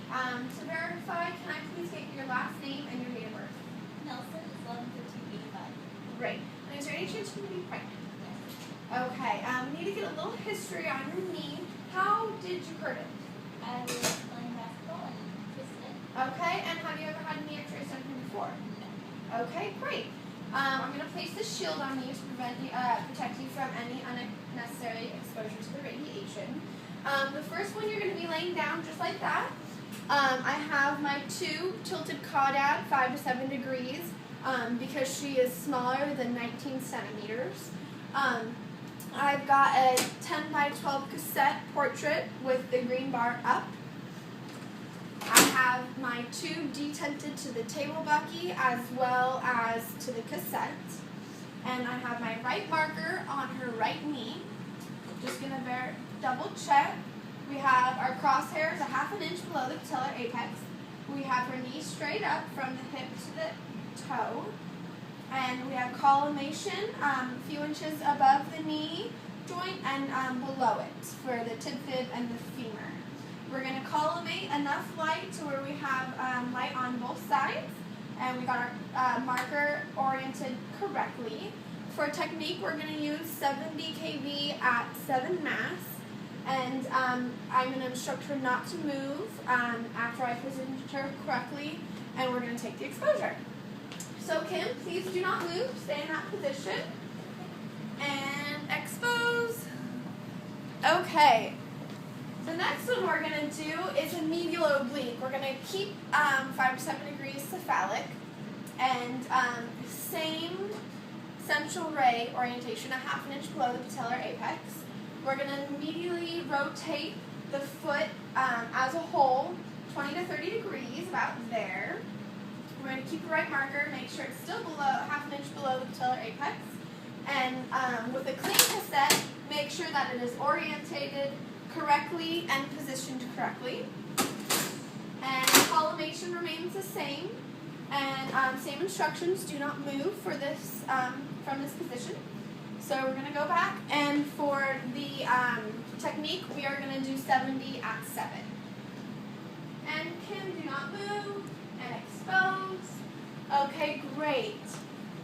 To verify, can I please get your last name and your date of birth? Nelson is 11/15/85. Great. And is there any chance you can be pregnant? Okay. We need to get a little history on your knee. How did you hurt it? I was playing basketball and twisted it. Okay. And have you ever had knee x-rays done here before? No. Okay, great. I'm going to place the shield on you to protect you from any unnecessary exposure to the radiation. The first one, you're going to be laying down just like that. I have my tube tilted caudad 5 to 7 degrees because she is smaller than 19 centimeters. I've got a 10 by 12 cassette portrait with the green bar up. I have my tube detented to the table bucky as well as to the cassette. And I have my right marker on her right knee. Just going to double check. We have our crosshairs 1/2 inch below the patellar apex. We have her knee straight up from the hip to the toe. And we have collimation a few inches above the knee joint and below it for the tib fib and the femur. We're going to collimate enough light to where we have light on both sides, and we got our marker oriented correctly. For technique, we're going to use 70 kV at 7 mass, and I'm going to instruct her not to move after I position her correctly, and we're going to take the exposure. So Kim, please do not move. Stay in that position. And expose. Okay. The next one we're going to do is a medial oblique. We're going to keep 5 to 7 degrees cephalic and same central ray orientation 1/2 inch below the patellar apex. We're going to immediately rotate the foot as a whole 20 to 30 degrees, about there. We're going to keep the right marker, make sure it's still below 1/2 inch below the patellar apex. And with a clean cassette, make sure that it is orientated correctly and positioned correctly. And collimation remains the same. And same instructions, do not move for this from this position. So we're going to go back, and for the technique, we are going to do 70 at 7. And Kim, do not move, and expose. Okay, great.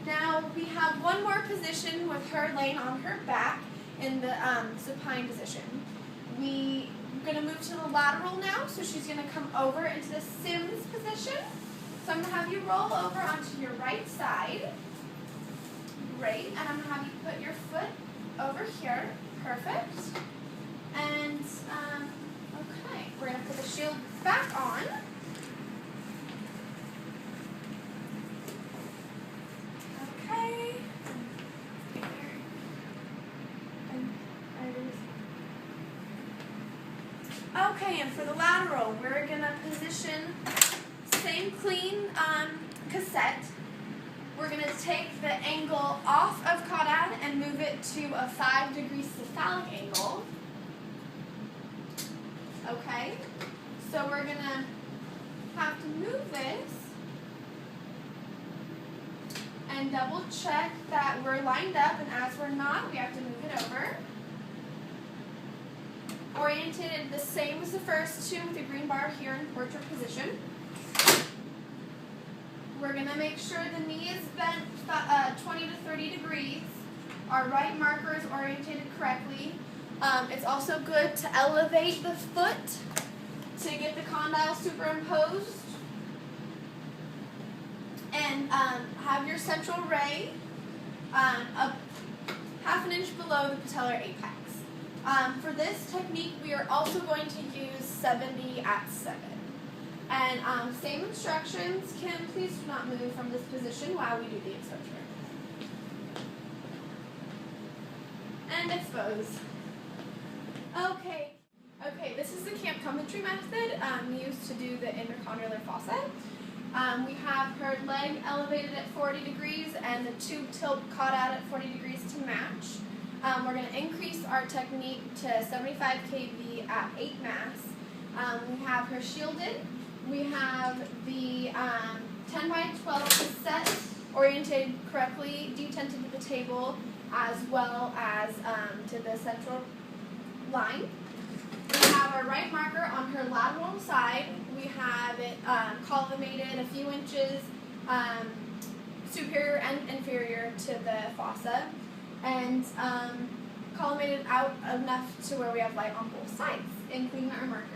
Now we have one more position with her laying on her back in the supine position. We're going to move to the lateral now, so she's going to come over into the Sims position. So I'm going to have you roll over onto your right side. Great. And I'm going to have you put your foot over here. Perfect. And, okay, we're going to put the shield back on. Okay. Okay, and for the lateral, we're going to position same clean cassette. We're going to take the angle off of caudad and move it to a 5 degree cephalic angle. Okay, so we're going to have to move this and double check that we're lined up, and as we're not, we have to move it over. Oriented the same as the first two with the green bar here in portrait position. We're going to make sure the knee is bent 20 to 30 degrees. Our right marker is orientated correctly. It's also good to elevate the foot to get the condyle superimposed. And have your central ray up 1/2 inch below the patellar apex. For this technique, we are also going to use 70 at 7. And same instructions. Kim, please do not move from this position while we do the exposure. And expose. Okay, this is the Camp Coventry method used to do the intercondylar faucet. We have her leg elevated at 40 degrees and the tube tilt caudad at 40 degrees to match. We're going to increase our technique to 75 kV at 8 mass. We have her shielded. We have the 10 by 12 cassette oriented correctly, detented to the table, as well as to the central line. We have our our right marker on her lateral side, we have it collimated a few inches superior and inferior to the fossa, and collimated out enough to where we have light on both sides, including our marker.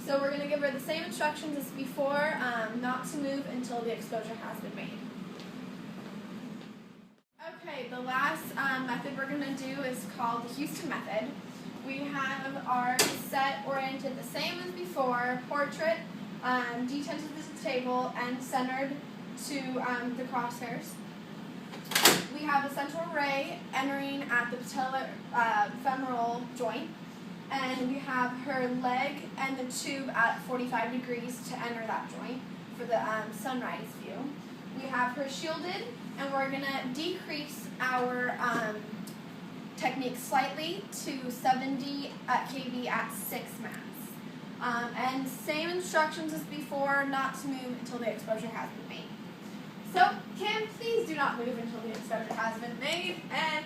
So we're going to give her the same instructions as before, not to move until the exposure has been made. Okay, the last method we're going to do is called the Houston method. We have our set oriented the same as before, portrait, detented to the table, and centered to the crosshairs. We have a central ray entering at the patellofemoral joint, and we have her leg and the tube at 45 degrees to enter that joint for the sunrise view. We have her shielded, and we're going to decrease our technique slightly to 70 kV at 6 mass. And same instructions as before, not to move until the exposure has been made. So, Kim, please do not move until the exposure has been made, and